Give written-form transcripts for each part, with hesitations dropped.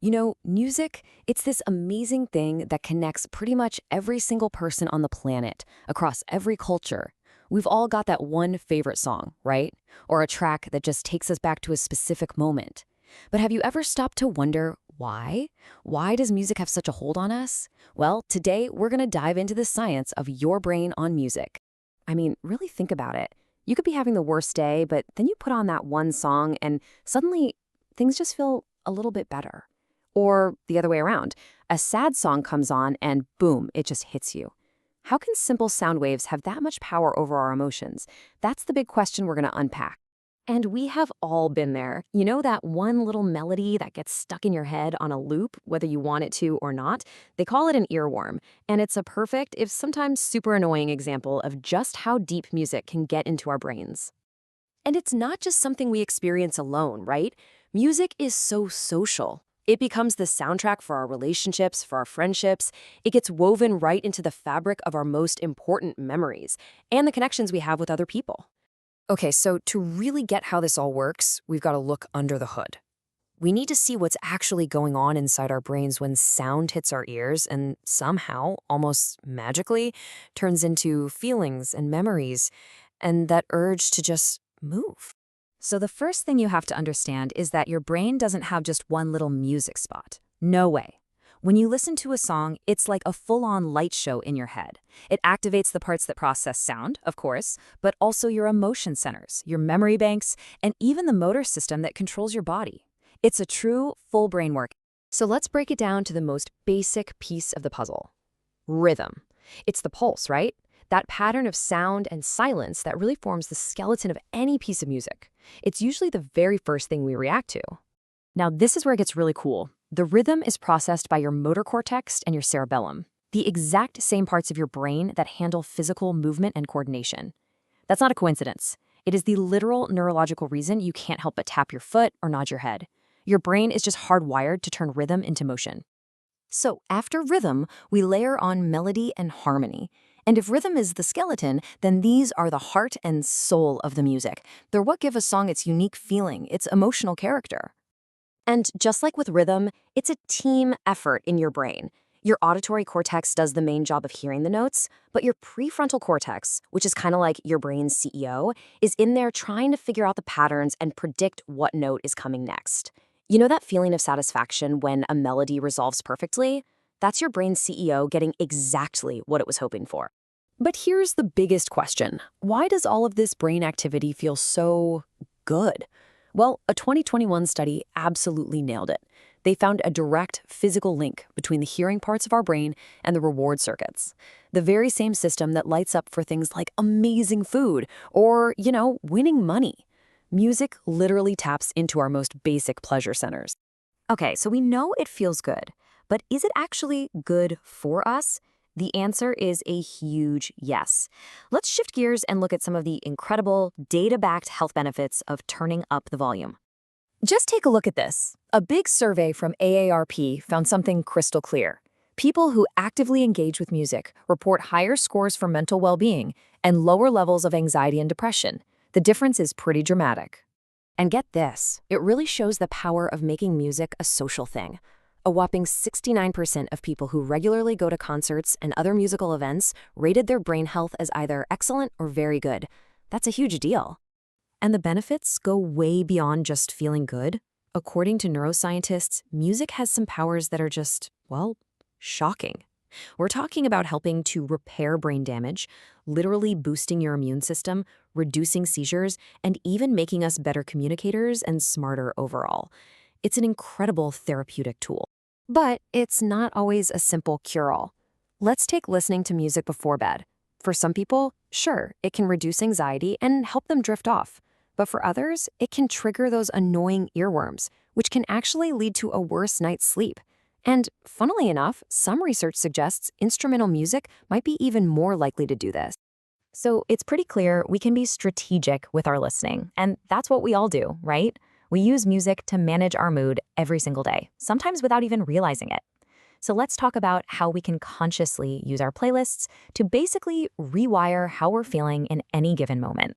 Music, it's this amazing thing that connects pretty much every single person on the planet, across every culture. We've all got that one favorite song, right? Or a track that just takes us back to a specific moment. But have you ever stopped to wonder why? Why does music have such a hold on us? Well, today we're going to dive into the science of your brain on music. I mean, really think about it. You could be having the worst day, but then you put on that one song and suddenly things just feel a little bit better. Or the other way around, a sad song comes on and boom, it just hits you. How can simple sound waves have that much power over our emotions? That's the big question we're going to unpack. And we have all been there. You know that one little melody that gets stuck in your head on a loop, whether you want it to or not? They call it an earworm, and it's a perfect, if sometimes super annoying example of just how deep music can get into our brains. And it's not just something we experience alone, right? Music is so social. It becomes the soundtrack for our relationships, for our friendships. It gets woven right into the fabric of our most important memories and the connections we have with other people. Okay, so to really get how this all works, we've got to look under the hood. We need to see what's actually going on inside our brains when sound hits our ears and somehow, almost magically, turns into feelings and memories and that urge to just move. So the first thing you have to understand is that your brain doesn't have just one little music spot. No way. When you listen to a song, it's like a full-on light show in your head. It activates the parts that process sound, of course, but also your emotion centers, your memory banks, and even the motor system that controls your body. It's a true full brain work. So let's break it down to the most basic piece of the puzzle. Rhythm. It's the pulse, right? That pattern of sound and silence that really forms the skeleton of any piece of music. It's usually the very first thing we react to. Now, this is where it gets really cool. The rhythm is processed by your motor cortex and your cerebellum, the exact same parts of your brain that handle physical movement and coordination. That's not a coincidence. It is the literal neurological reason you can't help but tap your foot or nod your head. Your brain is just hardwired to turn rhythm into motion. So after rhythm, we layer on melody and harmony. And if rhythm is the skeleton, then these are the heart and soul of the music. They're what give a song its unique feeling, its emotional character. And just like with rhythm, it's a team effort in your brain. Your auditory cortex does the main job of hearing the notes, but your prefrontal cortex, which is kind of like your brain's CEO, is in there trying to figure out the patterns and predict what note is coming next. You know that feeling of satisfaction when a melody resolves perfectly? That's your brain's CEO getting exactly what it was hoping for. But here's the biggest question. Why does all of this brain activity feel so good? Well, a 2021 study absolutely nailed it. They found a direct physical link between the hearing parts of our brain and the reward circuits. The very same system that lights up for things like amazing food or, winning money. Music literally taps into our most basic pleasure centers. Okay, so we know it feels good, but is it actually good for us? The answer is a huge yes. Let's shift gears and look at some of the incredible, data-backed health benefits of turning up the volume. Just take a look at this. A big survey from AARP found something crystal clear. People who actively engage with music report higher scores for mental well-being and lower levels of anxiety and depression. The difference is pretty dramatic. And get this, it really shows the power of making music a social thing. A whopping 69% of people who regularly go to concerts and other musical events rated their brain health as either excellent or very good. That's a huge deal. And the benefits go way beyond just feeling good. According to neuroscientists, music has some powers that are just, shocking. We're talking about helping to repair brain damage, literally boosting your immune system, reducing seizures, and even making us better communicators and smarter overall. It's an incredible therapeutic tool. But it's not always a simple cure-all. Let's take listening to music before bed. For some people, sure, it can reduce anxiety and help them drift off. But for others, it can trigger those annoying earworms, which can actually lead to a worse night's sleep. And funnily enough, some research suggests instrumental music might be even more likely to do this. So it's pretty clear we can be strategic with our listening, and that's what we all do, right? We use music to manage our mood every single day, sometimes without even realizing it. So let's talk about how we can consciously use our playlists to basically rewire how we're feeling in any given moment.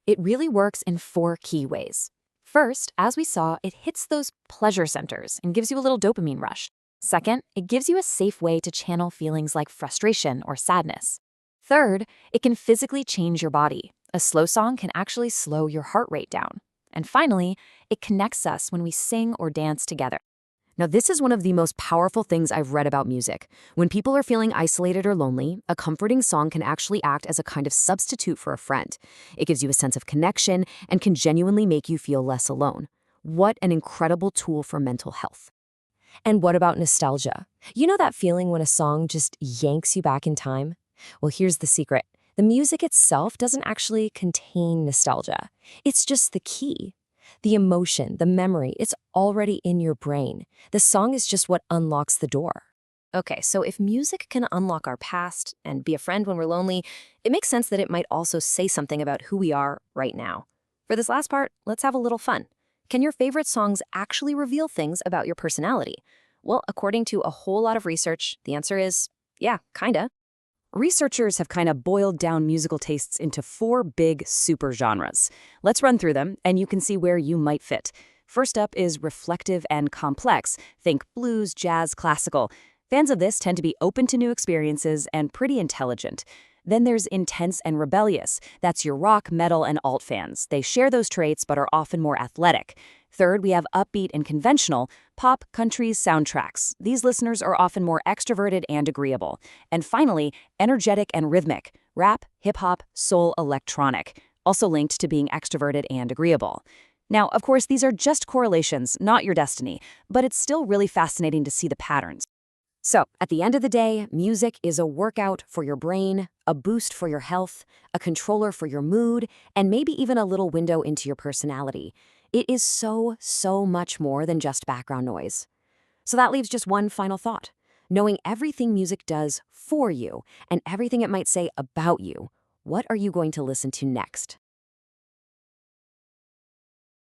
It really works in 4 key ways. First, as we saw, it hits those pleasure centers and gives you a little dopamine rush. Second, it gives you a safe way to channel feelings like frustration or sadness. Third, it can physically change your body. A slow song can actually slow your heart rate down. And finally, it connects us when we sing or dance together. Now, this is one of the most powerful things I've read about music. When people are feeling isolated or lonely, a comforting song can actually act as a kind of substitute for a friend. It gives you a sense of connection and can genuinely make you feel less alone. What an incredible tool for mental health. And what about nostalgia? You know that feeling when a song just yanks you back in time? Well, here's the secret. The music itself doesn't actually contain nostalgia. It's just the key. The emotion, the memory, it's already in your brain. The song is just what unlocks the door. Okay, so if music can unlock our past and be a friend when we're lonely, it makes sense that it might also say something about who we are right now. For this last part, let's have a little fun. Can your favorite songs actually reveal things about your personality? Well, according to a whole lot of research, the answer is, yeah, kinda. Researchers have kind of boiled down musical tastes into 4 big super genres. Let's run through them, and you can see where you might fit. First up is reflective and complex. Think blues, jazz, classical. Fans of this tend to be open to new experiences and pretty intelligent. Then there's intense and rebellious. That's your rock, metal, and alt fans. They share those traits but are often more athletic. Third, we have upbeat and conventional, pop, country, soundtracks. These listeners are often more extroverted and agreeable. And finally, energetic and rhythmic, rap, hip-hop, soul, electronic, also linked to being extroverted and agreeable. Now, of course, these are just correlations, not your destiny, but it's still really fascinating to see the patterns. So, at the end of the day, music is a workout for your brain, a boost for your health, a controller for your mood, and maybe even a little window into your personality. It is so, so much more than just background noise. So that leaves just one final thought. Knowing everything music does for you and everything it might say about you, what are you going to listen to next?